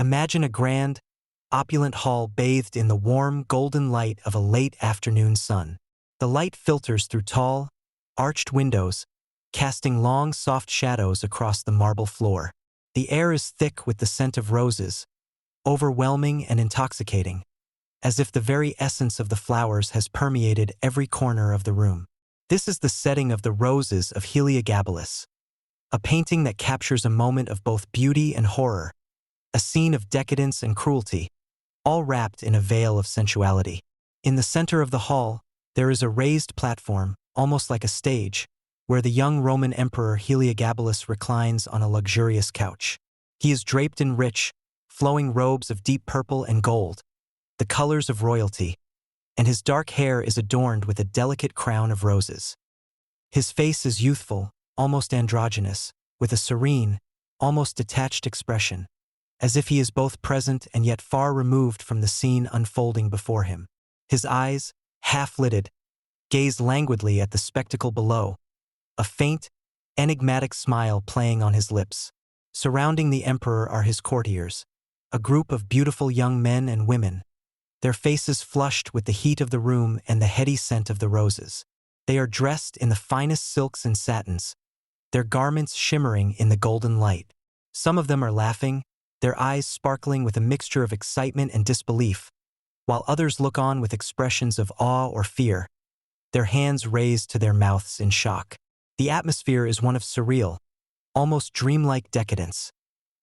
Imagine a grand, opulent hall bathed in the warm, golden light of a late afternoon sun. The light filters through tall, arched windows, casting long, soft shadows across the marble floor. The air is thick with the scent of roses, overwhelming and intoxicating, as if the very essence of the flowers has permeated every corner of the room. This is the setting of the Roses of Heliogabalus, a painting that captures a moment of both beauty and horror, a scene of decadence and cruelty, all wrapped in a veil of sensuality. In the center of the hall, there is a raised platform, almost like a stage, where the young Roman Emperor Heliogabalus reclines on a luxurious couch. He is draped in rich, flowing robes of deep purple and gold, the colors of royalty, and his dark hair is adorned with a delicate crown of roses. His face is youthful, almost androgynous, with a serene, almost detached expression, as if he is both present and yet far removed from the scene unfolding before him. His eyes, half-lidded, gaze languidly at the spectacle below, a faint, enigmatic smile playing on his lips. Surrounding the emperor are his courtiers, a group of beautiful young men and women, their faces flushed with the heat of the room and the heady scent of the roses. They are dressed in the finest silks and satins, their garments shimmering in the golden light. Some of them are laughing, their eyes sparkling with a mixture of excitement and disbelief, while others look on with expressions of awe or fear, their hands raised to their mouths in shock. The atmosphere is one of surreal, almost dreamlike decadence,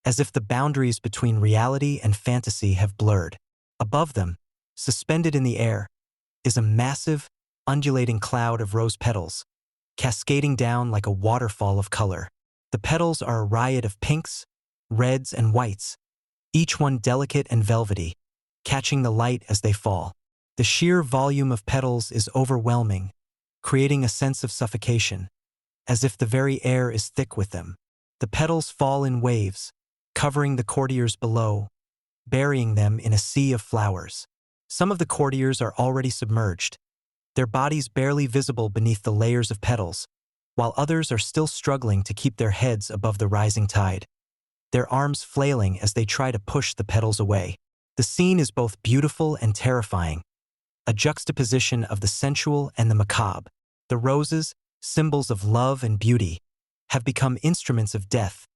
as if the boundaries between reality and fantasy have blurred. Above them, suspended in the air, is a massive, undulating cloud of rose petals, cascading down like a waterfall of color. The petals are a riot of pinks, reds, and whites, each one delicate and velvety, catching the light as they fall. The sheer volume of petals is overwhelming, creating a sense of suffocation, as if the very air is thick with them. The petals fall in waves, covering the courtiers below, burying them in a sea of flowers. Some of the courtiers are already submerged, their bodies barely visible beneath the layers of petals, while others are still struggling to keep their heads above the rising tide, their arms flailing as they try to push the petals away. The scene is both beautiful and terrifying, a juxtaposition of the sensual and the macabre. The roses, symbols of love and beauty, have become instruments of death,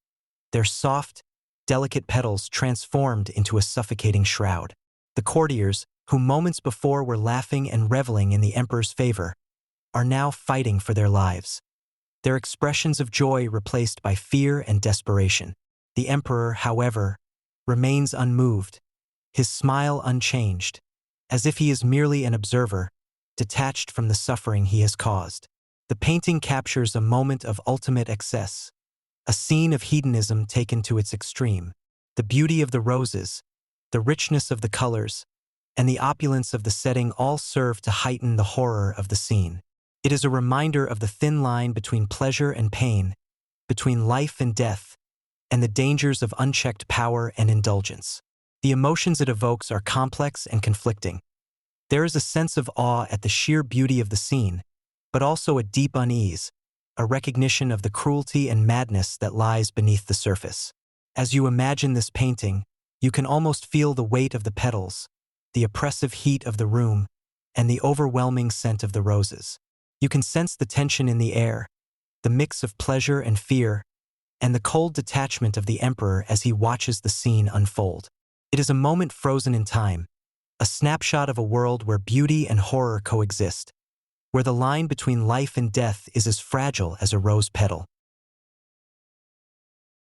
their soft, delicate petals transformed into a suffocating shroud. The courtiers, who moments before were laughing and reveling in the emperor's favor, are now fighting for their lives, their expressions of joy replaced by fear and desperation. The emperor, however, remains unmoved, his smile unchanged, as if he is merely an observer, detached from the suffering he has caused. The painting captures a moment of ultimate excess, a scene of hedonism taken to its extreme. The beauty of the roses, the richness of the colors, and the opulence of the setting all serve to heighten the horror of the scene. It is a reminder of the thin line between pleasure and pain, between life and death, and the dangers of unchecked power and indulgence. The emotions it evokes are complex and conflicting. There is a sense of awe at the sheer beauty of the scene, but also a deep unease, a recognition of the cruelty and madness that lies beneath the surface. As you imagine this painting, you can almost feel the weight of the petals, the oppressive heat of the room, and the overwhelming scent of the roses. You can sense the tension in the air, the mix of pleasure and fear, and the cold detachment of the emperor as he watches the scene unfold. It is a moment frozen in time, a snapshot of a world where beauty and horror coexist, where the line between life and death is as fragile as a rose petal.